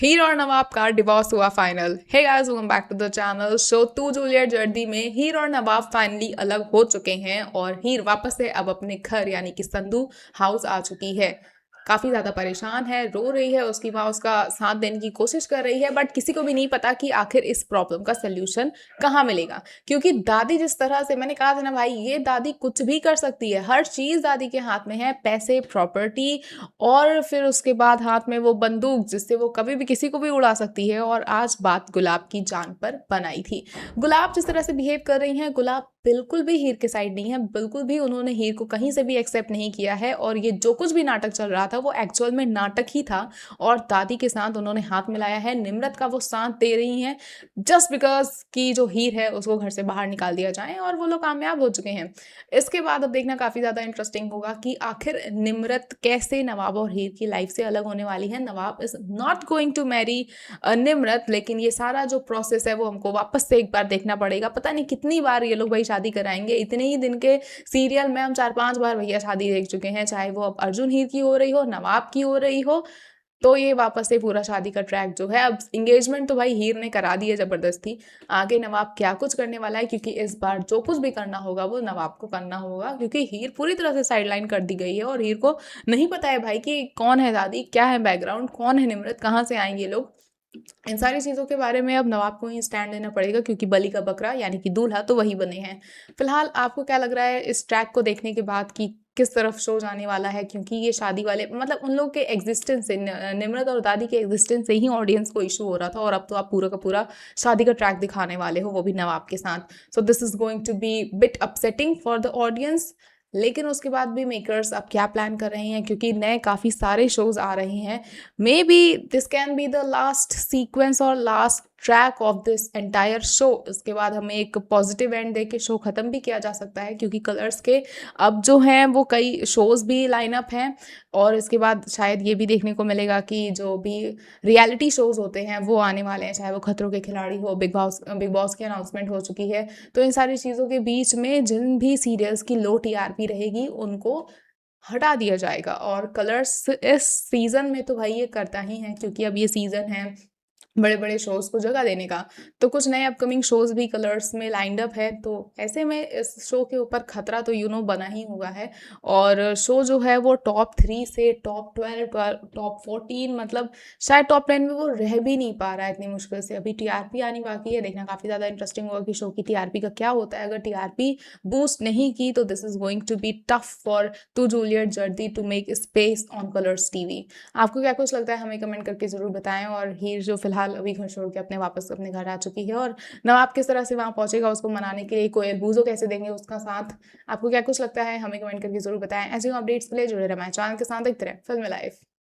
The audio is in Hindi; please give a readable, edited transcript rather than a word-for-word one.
हीर और नवाब का डिवोर्स हुआ final. Hey guys, welcome back to the channel. Show Tu Juliet जर्दी में हीर और नवाब फाइनली अलग हो चुके हैं और हीर वापस से अब अपने घर यानी कि संधू हाउस आ चुकी है। काफी ज्यादा परेशान है, रो रही है, उसकी माँ उसका साथ देने की कोशिश कर रही है, बट किसी को भी नहीं पता कि आखिर इस प्रॉब्लम का सोल्यूशन कहाँ मिलेगा। क्योंकि दादी जिस तरह से, मैंने कहा था ना भाई, ये दादी कुछ भी कर सकती है, हर चीज दादी के हाथ में है, पैसे, प्रॉपर्टी, और फिर उसके बाद हाथ में वो बंदूक जिससे वो कभी भी किसी को भी उड़ा सकती है। और आज बात गुलाब की जान पर बनाई थी। गुलाब जिस तरह से बिहेव कर रही हैं, गुलाब बिल्कुल भी हीर के साइड नहीं है, बिल्कुल भी उन्होंने हीर को कहीं से भी एक्सेप्ट नहीं किया है। और ये जो कुछ भी नाटक चल रहा था वो एक्चुअल में नाटक ही था। और दादी के साथ उन्होंने हाथ मिलाया है, निम्रत का वो साथ दे रही हैं जस्ट बिकॉज की जो हीर है उसको घर से बाहर निकाल दिया जाए, और वो लोग कामयाब हो चुके हैं। इसके बाद अब देखना काफी ज्यादा इंटरेस्टिंग होगा कि आखिर निम्रत कैसे नवाब और हीर की लाइफ से अलग होने वाली है। Nawab is not going to marry Nimrat, लेकिन ये सारा जो प्रोसेस है वो हमको वापस से एक बार देखना पड़ेगा। पता नहीं कितनी बार ये लोग भाई शादी कराएंगे। इतने ही दिन के सीरियल में हम 4-5 बार भैया शादी देख चुके हैं, चाहे वो अब अर्जुन हीर की हो रही हो, नवाब की हो रही हो। तो ये वापस से पूरा शादी का ट्रैक जो है, अब इंगेजमेंट तो भाई हीर ने करा दी है जबरदस्ती। आगे नवाब क्या कुछ करने वाला है, क्योंकि इस बार जो कुछ भी करना होगा वो नवाब को करना होगा, क्योंकि हीर पूरी तरह से साइडलाइन कर दी गई है। और हीर को नहीं पता है भाई कि कौन है दादी, क्या है बैकग्राउंड, कौन है निमृत, कहाँ से आएंगे लोग। इन सारी चीज़ों के बारे में अब नवाब को ही स्टैंड लेना पड़ेगा, क्योंकि बलि का बकरा यानी कि दूल्हा तो वही बने हैं। फिलहाल आपको क्या लग रहा है इस ट्रैक को देखने के बाद कि किस तरफ शो जाने वाला है? क्योंकि ये शादी वाले, मतलब उन लोग के एग्जिस्टेंस से, निम्रत और दादी के एग्जिस्टेंस से ही ऑडियंस को इशू हो रहा था, और अब तो आप पूरा का पूरा शादी का ट्रैक दिखाने वाले हो, वो भी नवाब के साथ। So this is going to be bit upsetting for the audience. लेकिन उसके बाद भी मेकर्स अब क्या प्लान कर रहे हैं, क्योंकि नए काफ़ी सारे शोज आ रहे हैं। May be this can be the last sequence और last track of this entire show. इसके बाद हमें एक पॉजिटिव एंड दे के शो खत्म भी किया जा सकता है, क्योंकि कलर्स के अब जो हैं वो कई शोज भी लाइनअप हैं। और इसके बाद शायद ये भी देखने को मिलेगा कि जो भी रियलिटी शोज होते हैं वो आने वाले हैं, चाहे वो खतरों के खिलाड़ी हो, बिग बॉस की अनाउंसमेंट हो चुकी है। तो इन सारी चीज़ों के बीच में जिन भी सीरियल्स की लो टीआरपी रहेगी उनको हटा दिया जाएगा। और कलर्स इस सीजन में तो भाई ये करता ही है, क्योंकि अब ये सीजन है बड़े बड़े शोज को जगह देने का। तो कुछ नए अपकमिंग शोज भी कलर्स में लाइंड अप है, तो ऐसे में इस शो के ऊपर खतरा तो बना ही हुआ है। और शो जो है वो टॉप 3 से टॉप 12, टॉप 14, मतलब शायद टॉप 10 में वो रह भी नहीं पा रहा है इतनी मुश्किल से। अभी टीआरपी आनी बाकी है, देखना काफी ज्यादा इंटरेस्टिंग होगा कि शो की टीआरपी का क्या होता है। अगर टीआरपी बूस्ट नहीं की तो this is going to be tough for Tu Juliet जर्दी to make space on Colors TV. आपको क्या कुछ लगता है हमें कमेंट करके जरूर बताएं। और हीर जो फिलहाल अभी घर छोड़ के वापस अपने घर आ चुकी है, और नवाब किस तरह से वहां पहुंचेगा उसको मनाने के लिए, कोयल बूजो कैसे देंगे उसका साथ, आपको क्या कुछ लगता है हमें कमेंट करके जरूर बताएं। ऐसे अपडेट्स के लिए जुड़े रहे हमारे चैनल के साथ, देखते रहे फिल्म लाइफ।